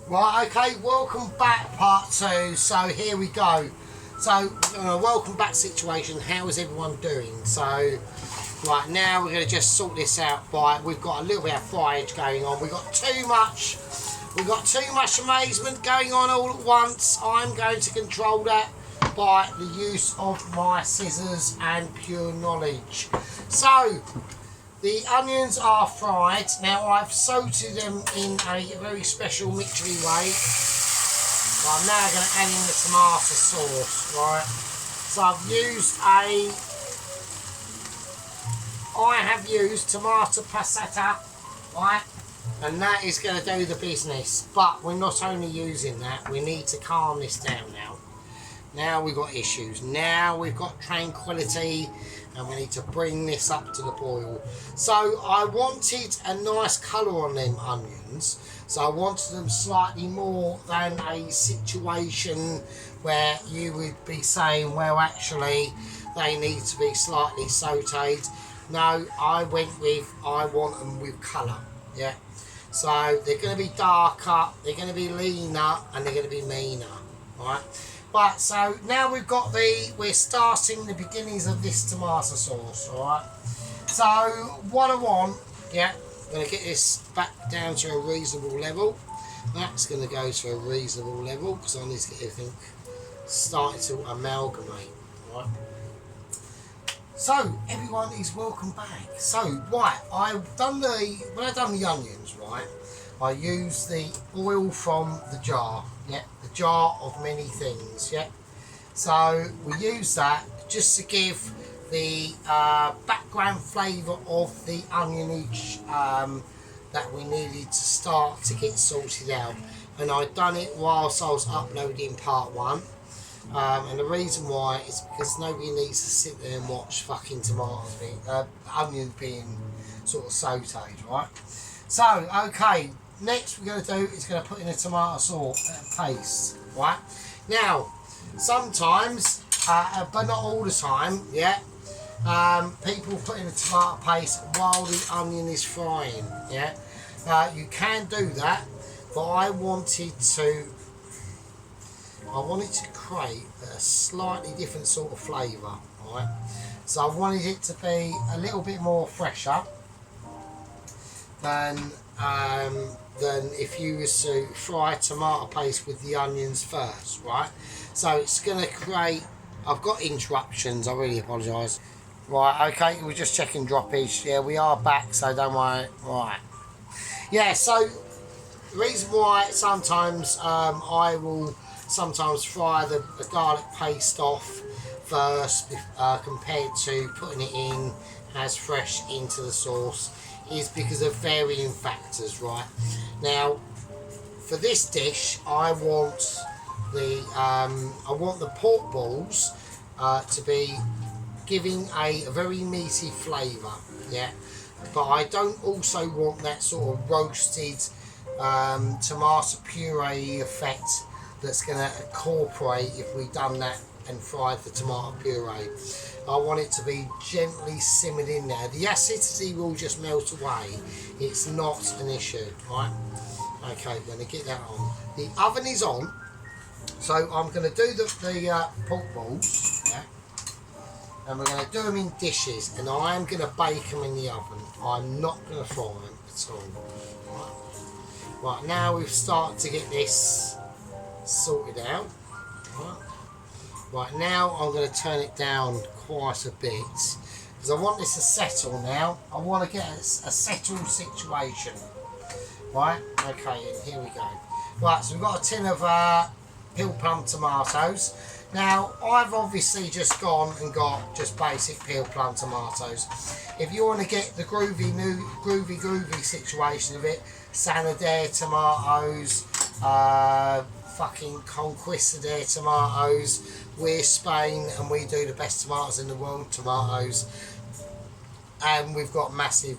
Right, okay, welcome back, part two. So here we go. So, welcome back situation. How is everyone doing? So, right now we're going to just sort this out by, we've got a little bit of fryage going on. We've got too much amazement going on all at once. I'm going to control that by the use of my scissors and pure knowledge. So, the onions are fried. Now I've sauteed them in a very special mixture way. I'm now going to add in the tomato sauce, right? So I have used tomato passata, right? And that is going to do the business. But we're not only using that, we need to calm this down now. Now we've got issues. Now we've got tranquility, and we need to bring this up to the boil. So I wanted a nice colour on them onions. So I wanted them slightly more than a situation where you would be saying, well, actually, they need to be slightly sautéed. No, I want them with colour, yeah. So they're going to be darker, they're going to be leaner, and they're going to be meaner, right? But so now we're starting the beginnings of this tomato sauce, alright? So what I want, yeah, I'm going to get this back down to a reasonable level. That's going to go to a reasonable level because I need to get everything starting to amalgamate, right? So everyone is welcome back. So right, when I've done the onions, right, I use the oil from the jar, yeah, the jar of many things, yeah. So we use that just to give the background flavour of the onionage that we needed to start to get sorted out. And I'd done it whilst I was uploading part one. And the reason why is because nobody needs to sit there and watch fucking onions being sort of sautéed, right? So, okay, next we're going to do is going to put in a tomato sauce paste, right? Now, sometimes, but not all the time, yeah, people put in a tomato paste while the onion is frying, yeah. You can do that, but I wanted to create a slightly different sort of flavour, right? So I wanted it to be a little bit more fresher than if you was to fry tomato paste with the onions first, right? So it's going to create, I've got interruptions, I really apologise. Right, okay, we're just checking droppage. Yeah, we are back, so don't worry. Right. Yeah, so the reason why sometimes I will sometimes fry the garlic paste off first compared to putting it in as fresh into the sauce is because of varying factors, right? Now, for this dish, I want the pork balls to be giving a very meaty flavour, yeah. But I don't also want that sort of roasted tomato puree effect that's going to incorporate if we've done that and fried the tomato puree. I want it to be gently simmered in there. The acidity will just melt away. It's not an issue, right? Okay, we're going to get that on. The oven is on, so I'm going to do the pork balls, yeah? And we're going to do them in dishes, and I am going to bake them in the oven. I'm not going to fry them at all. Right, now we've started to get this sorted out. Right, now I'm going to turn it down quite a bit because I want this to settle now. I want to get a settled situation. Right, okay, and here we go. Right, so we've got a tin of peel plum tomatoes. Now, I've obviously just gone and got just basic peel plum tomatoes. If you want to get the groovy situation of it, Sanadere tomatoes, fucking Conquistador tomatoes. We're Spain and we do the best tomatoes in the world, tomatoes. And we've got massive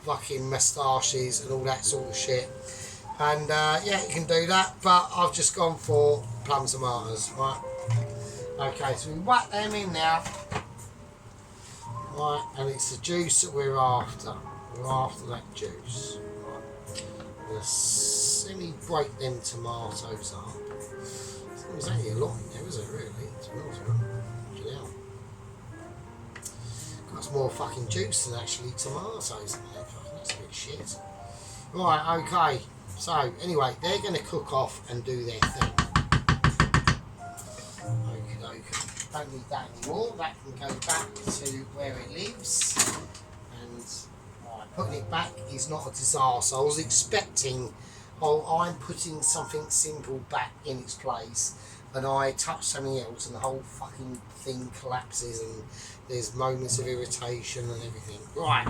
fucking moustaches and all that sort of shit. And yeah, you can do that, but I've just gone for plum tomatoes, right? Okay, so we whack them in now. Right, and it's the juice that we're after. We're after that juice. Right. I'm going to semi-break them tomatoes up. There's only a lot in there, is there, really? To be honest with you. Got some more fucking juice than actually tomatoes in there. That's a bit shit. Right, okay. So, anyway, they're going to cook off and do their thing. Okay. Don't need that anymore. That can go back to where it lives. And right, putting it back is not a disaster. I was expecting, oh, I'm putting something simple back in its place, and I touch something else and the whole fucking thing collapses and there's moments of irritation and everything. Right.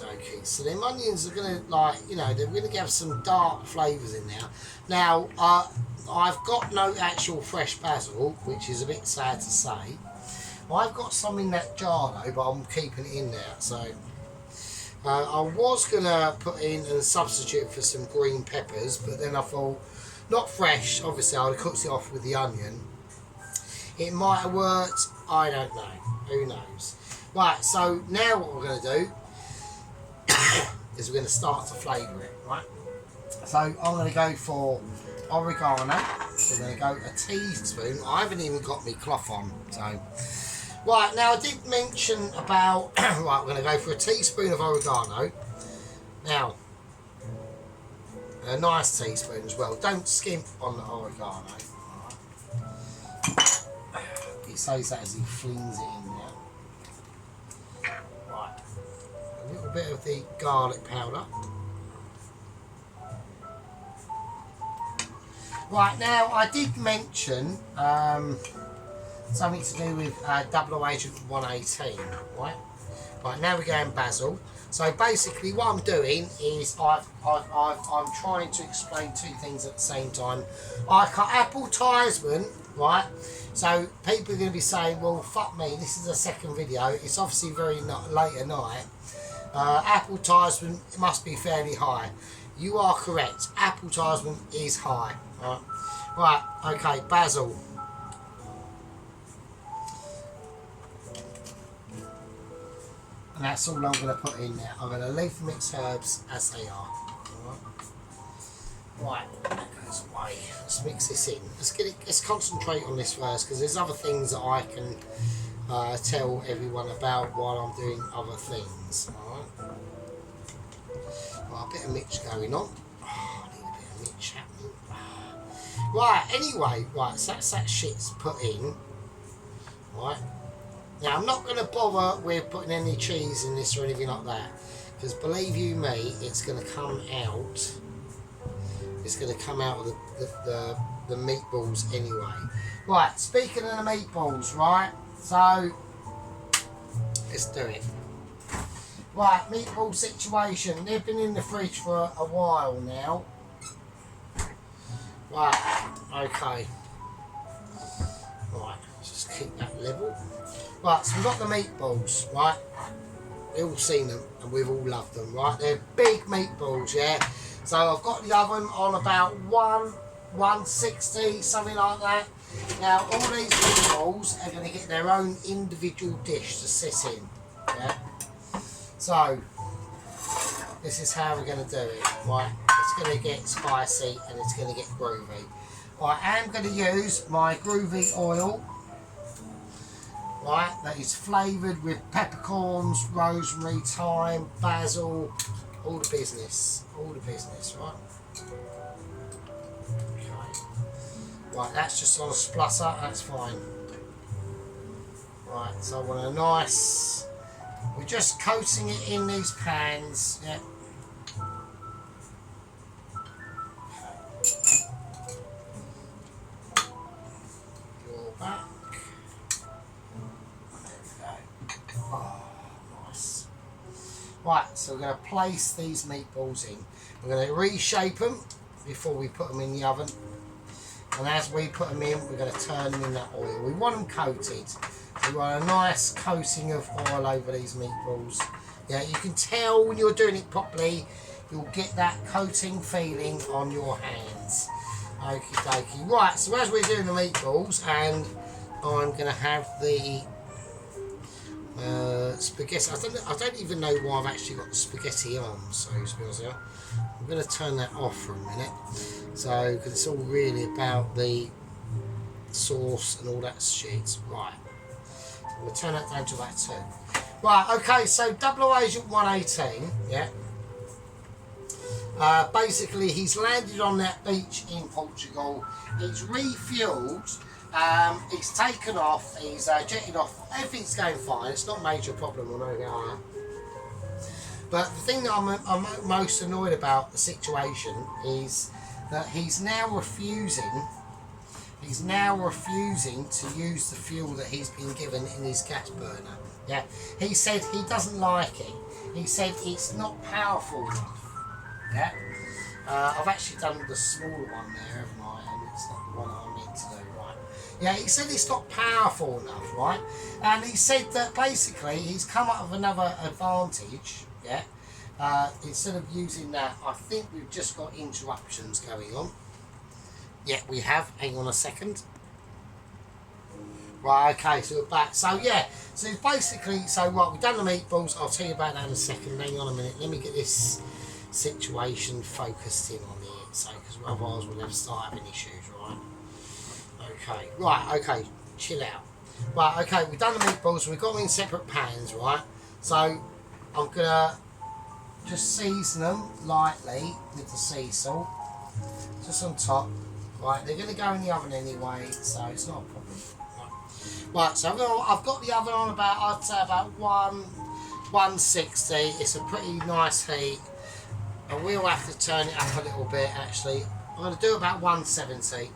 Okay, so them onions are going to, like, you know, they're going to have some dark flavours in there. Now, I've got no actual fresh basil, which is a bit sad to say. I've got some in that jar though, but I'm keeping it in there. So I was going to put in and substitute for some green peppers, but then I thought, not fresh, obviously I would have cooked it off with the onion. It might have worked, I don't know, who knows. Right, so now what we're going to do is we're going to start to flavour it, right? So I'm going to go for oregano. So we're going to go a teaspoon. I haven't even got my cloth on. So, right, now I did mention about, right, we're going to go for a teaspoon of oregano. Now, a nice teaspoon as well. Don't skimp on the oregano. Right. He says that as he flings it in there. Right. A little bit of the garlic powder. Right, now I did mention something to do with Double Agent 118, right? Right, now we're going basil. So basically what I'm doing is I'm trying to explain two things at the same time. I cut advertisement, right? So people are going to be saying, well, fuck me, this is a second video. It's obviously very late at night. Advertisement must be fairly high. You are correct. Advertisement is high. Right, right, okay, basil. And that's all I'm going to put in there. I'm going to leave the mixed herbs as they are. Right, that goes away. Let's mix this in. Let's concentrate on this first, because there's other things that I can tell everyone about while I'm doing other things. Alright. Right, a bit of mix going on. Oh, I need a bit of mix happening. Right, anyway, right, so that's that shit's put in. Right. Now, I'm not going to bother with putting any cheese in this or anything like that, because believe you me, it's going to come out. It's going to come out of the meatballs anyway. Right, speaking of the meatballs, right, so let's do it. Right, meatball situation. They've been in the fridge for a while now. Right, okay. Right, just keep that level. Right, so we've got the meatballs, right? We've all seen them and we've all loved them, right? They're big meatballs, yeah? So I've got the oven on about 160, something like that. Now, all these meatballs are going to get their own individual dish to sit in, yeah? So, this is how we're going to do it, right? It's going to get spicy and it's going to get groovy. Right, I am going to use my groovy oil. Right, that is flavoured with peppercorns, rosemary, thyme, basil, all the business, right? Okay. Right, that's just on a splutter, that's fine. Right, so I want a nice, we're just coating it in these pans, yeah. Okay. Go back. Oh, nice. Right, so we're going to place these meatballs in. We're going to reshape them before we put them in the oven. And as we put them in, we're going to turn them in that oil. We want them coated. So we want a nice coating of oil over these meatballs. Yeah, you can tell when you're doing it properly, you'll get that coating feeling on your hands. Okie dokie. Right, so as we're doing the meatballs, and I'm going to have the Spaghetti. I don't even know why I've actually got the spaghetti on. So to be honest with you, I'm going to turn that off for a minute. So because it's all really about the sauce and all that shit. Right. I'm going to turn that down to that too. Right. Okay. So Double Agent 118. Yeah. Basically, he's landed on that beach in Portugal. He's refuelled. He's taken off. He's jetted off. Everything's going fine. It's not a major problem or anything like that. But the thing that I'm most annoyed about the situation is that he's now refusing. He's now refusing to use the fuel that he's been given in his gas burner. Yeah. He said he doesn't like it. He said it's not powerful enough. Yeah, I've actually done the smaller one there, haven't I? And it's not the one I meant to do, right? Yeah, he said it's not powerful enough, right? And he said that basically he's come up with another advantage, yeah? Instead of using that, I think we've just got interruptions going on. Yeah, we have. Hang on a second. Right, okay, so we're back. So, yeah, so basically, so right, we've done the meatballs. I'll tell you about that in a second. Hang on a minute. Let me get this situation focused in on here, so because otherwise we'll start having issues, right? Okay, chill out. Right, okay, we've done the meatballs, we've got them in separate pans, right? So I'm gonna just season them lightly with the sea salt, just on top. Right, they're gonna go in the oven anyway, so it's not a problem. Right, so I've got the oven on about, I'd say about 160. It's a pretty nice heat. I will have to turn it up a little bit actually. I'm going to do about 170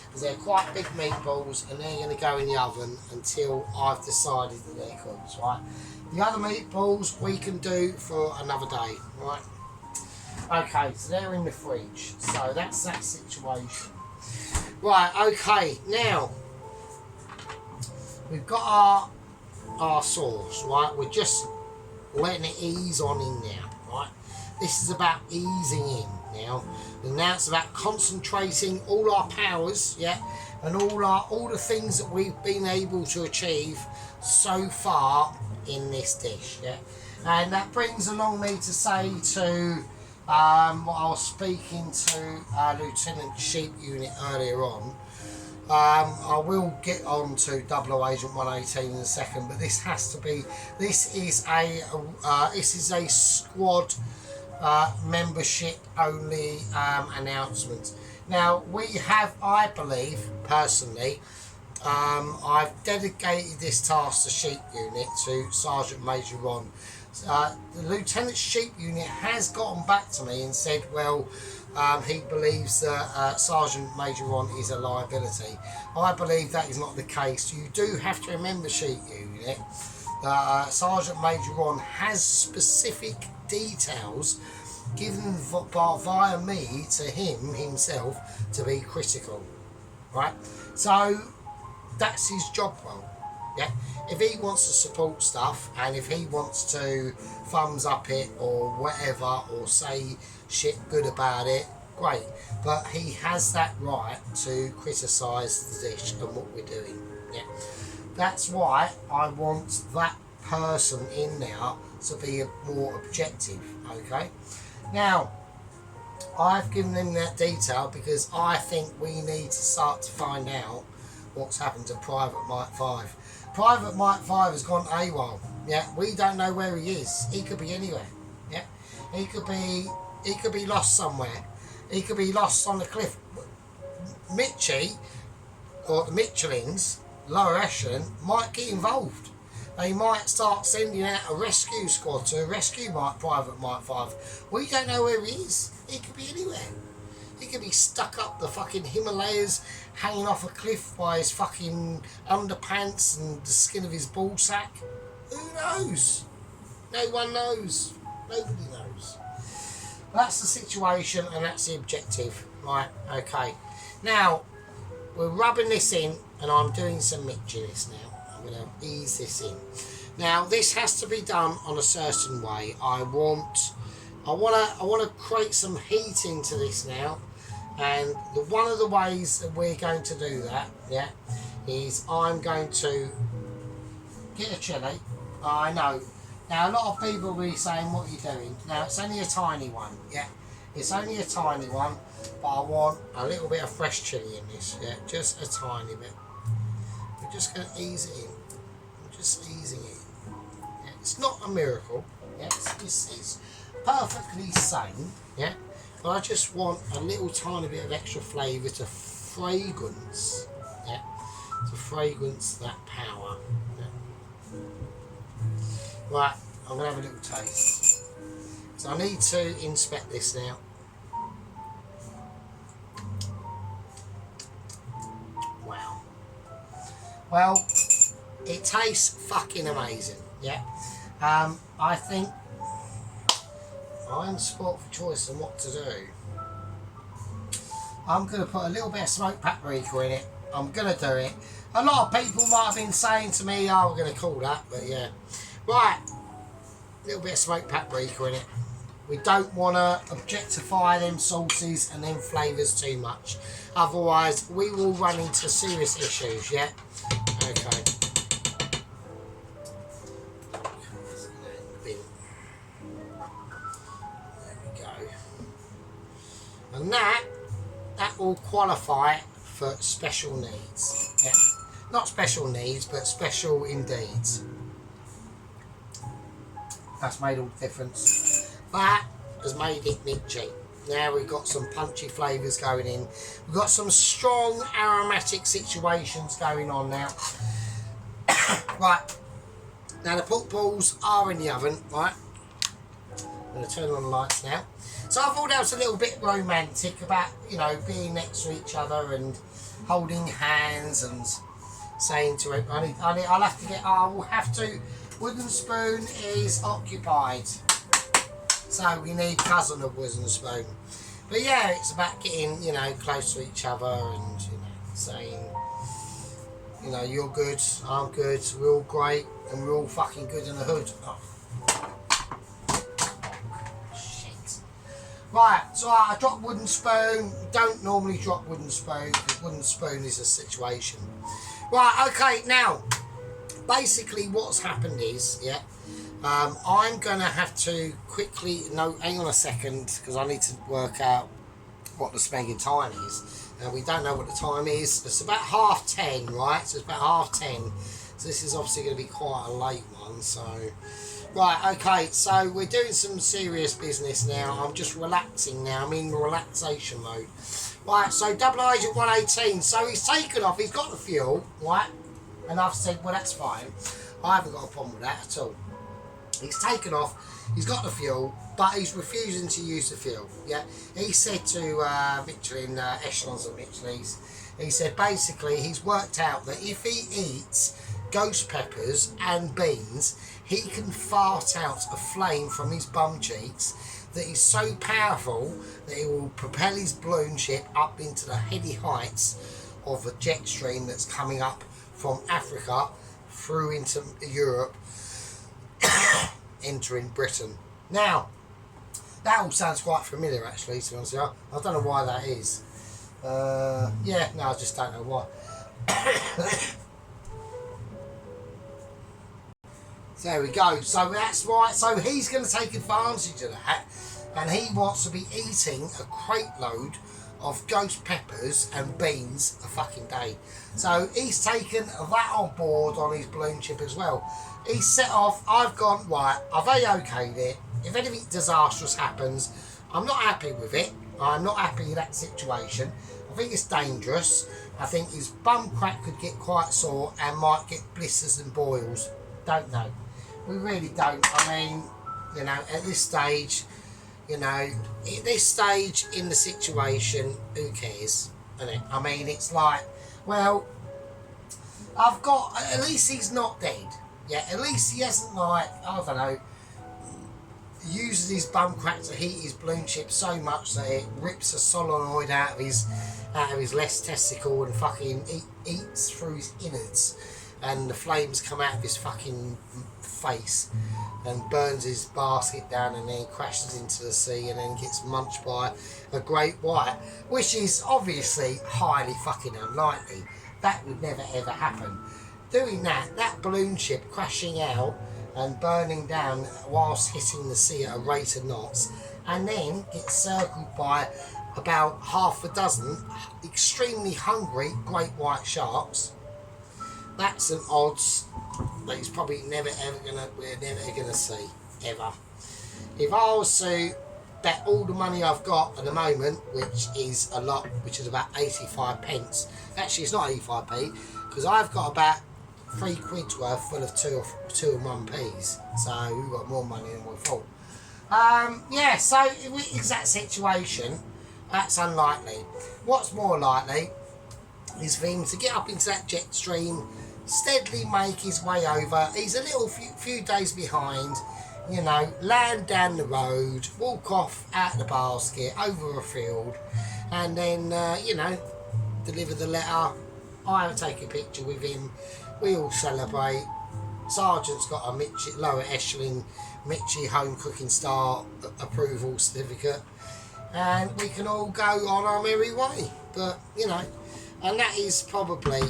because they're quite big meatballs and they're going to go in the oven until I've decided that they're cooked, right? The other meatballs we can do for another day, right? Okay, so they're in the fridge, so that's that situation. Right, okay, now we've got our sauce, right? We're just letting it ease on in now, right? This is about easing in now, and now it's about concentrating all our powers, yeah, and all the things that we've been able to achieve so far in this dish, yeah. And that brings along me to say to what I was speaking to Lieutenant Sheep Unit earlier on. I will get on to Double Agent 118 in a second, but this has to be. This is a squad membership only announcement. Now we have, I believe personally, I've dedicated this task to Sheep Unit to Sergeant Major Ron. The Lieutenant Sheep Unit has gotten back to me and said, well, he believes that Sergeant Major Ron is a liability. I believe that is not the case. You do have to remember, Sheep Unit, Sergeant Major Ron has specific details given via me to him himself to be critical, right? So that's his job role. Yeah, if he wants to support stuff and if he wants to thumbs up it or whatever or say shit good about it, great, but he has that right to criticise the dish and what we're doing. Yeah, that's why I want that person in there to be more objective. Okay, now I've given him that detail because I think we need to start to find out what's happened to Private Mike 5. Private Mike 5 has gone AWOL. Yeah, we don't know where he is. He could be anywhere. Yeah, he could be lost somewhere. He could be lost on the cliff. Mitchie or the Mitchellings, lower echelon, might get involved. They might start sending out a rescue squad to rescue Private Mike 5. We don't know where he is. He could be anywhere. He could be stuck up the fucking Himalayas, hanging off a cliff by his fucking underpants and the skin of his ball sack. Who knows? No one knows. Nobody knows. That's the situation and that's the objective. Right, okay. Now, we're rubbing this in and I'm doing some mixiness now. I'm going to ease this in. Now, this has to be done on a certain way. I want to create some heat into this now, and one of the ways that we're going to do that, yeah, is I'm going to get a chili, I know. Now, a lot of people will be saying, what are you doing? Now, it's only a tiny one, yeah? It's only a tiny one, but I want a little bit of fresh chilli in this, yeah? Just a tiny bit. We're just going to ease it in. I'm just easing it in. Yeah? It's not a miracle, yeah? It's perfectly sane, yeah? But I just want a little tiny bit of extra flavour to fragrance, yeah? To fragrance that power. Right, I'm going to have a little taste. So I need to inspect this now. Wow. Well, it tastes fucking amazing, yeah. I think I'm sport for choice on what to do. I'm going to put a little bit of smoked paprika in it. I'm going to do it. A lot of people might have been saying to me, oh, we're going to call that, but yeah. Right, a little bit of smoked paprika in it. We don't want to objectify them sauces and them flavours too much. Otherwise, we will run into serious issues, yeah? Okay. There we go. And that will qualify for special needs. Yeah. Not special needs, but special indeeds. That's made all the difference. That has made it midgy. Now we've got some punchy flavours going in. We've got some strong aromatic situations going on now. Right. Now the pork balls are in the oven, right? I'm going to turn on the lights now. So I thought that was a little bit romantic about, you know, being next to each other and holding hands and saying to everybody, I'll have to get, I will have to, wooden spoon is occupied. So we need cousin of wooden spoon. But yeah, it's about getting, you know, close to each other and, you know, saying, you know, you're good, I'm good, we're all great, and we're all fucking good in the hood. Oh. Shit. Right, so I dropped wooden spoon. Don't normally drop wooden spoon, because wooden spoon is a situation. Right, okay, now, basically what's happened is, yeah, I'm going to have to quickly, no, hang on a second, because I need to work out what the spanking time is. Now, we don't know what the time is. It's about 10:30, right? So it's about 10:30. So this is obviously going to be quite a late one, so... Right, okay, so we're doing some serious business now. I'm just relaxing now. I'm in relaxation mode. Right, so double agent 118. So he's taken off. He's got the fuel, right? And I've said, well, that's fine. I haven't got a problem with that at all. He's taken off, he's got the fuel, but he's refusing to use the fuel. Yeah, he said to Michelin, Echelons of Michelin's, he said basically he's worked out that if he eats ghost peppers and beans, he can fart out a flame from his bum cheeks that is so powerful that it will propel his balloon ship up into the heady heights of a jet stream that's coming up from Africa through into Europe, entering Britain. Now, that all sounds quite familiar actually, to be honest with you. I don't know why that is. Yeah, no, I just don't know why. So there we go. So that's right. So he's going to take advantage of that, and he wants to be eating a crate load of ghost peppers and beans a fucking day. So he's taken that on board on his balloon ship as well. He's set off. I've gone, right, I've A-okayed it. If anything disastrous happens, I'm not happy with it. I'm not happy with that situation. I think it's dangerous. I think his bum crack could get quite sore and might get blisters and boils. Don't know. We really don't. I mean, you know, at this stage, you know, at this stage in the situation, who cares? Isn't it? I mean, it's like, well, I've got, at least he's not dead. Yeah, at least he hasn't, like, I don't know, uses his bum crack to heat his balloon ship so much that it rips a solenoid out of his left testicle and fucking eats through his innards, and the flames come out of his fucking face and burns his basket down, and then crashes into the sea and then gets munched by a great white, which is obviously highly fucking unlikely. That would never ever happen. Doing that balloon ship crashing out and burning down whilst hitting the sea at a rate of knots, and then gets circled by about half a dozen extremely hungry great white sharks. That's an odds that he's probably we're never gonna see ever. If I was to bet all the money I've got at the moment, which is a lot, which is about 85 pence. Actually, it's not 85p because I've got about £3 worth full of 2 and 1p's. So we've got more money than we thought. Yeah, so is that situation? That's unlikely. What's more likely is for him to get up into that jet stream, steadily make his way over. He's a little few days behind, you know, land down the road, walk off out of the basket, over a field, and then, you know, deliver the letter. I take a picture with him. We all celebrate. Sergeant's got a lower echelon Mitchie Home Cooking Star approval certificate, and we can all go on our merry way. But, you know, and that is probably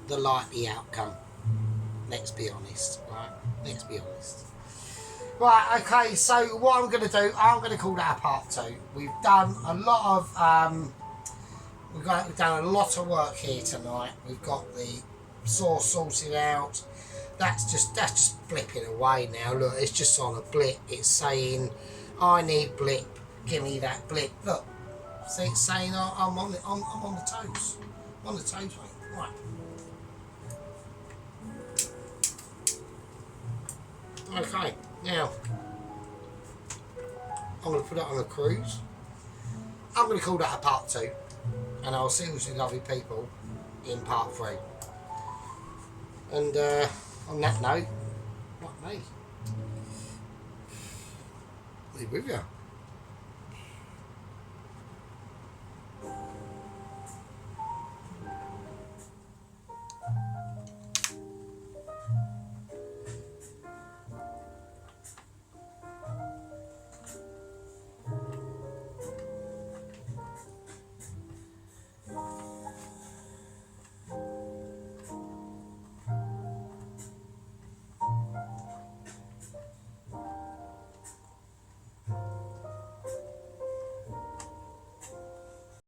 the likely outcome. Let's be honest, right? Let's be honest. Right, okay, so what I'm going to do, I'm going to call that a part 2. We've done a lot of, we've done a lot of work here tonight. We've got the sauce sorted out. That's just blipping away now. Look, it's just on a blip. It's saying, I need blip. Give me that blip. Look, see, it's saying I'm on the toes. I'm on the toes, mate. Right. Okay, now I'm going to put it on a cruise. I'm going to call that a part 2, and I'll see you lovely people in part 3. And on that note, what me? Be with you.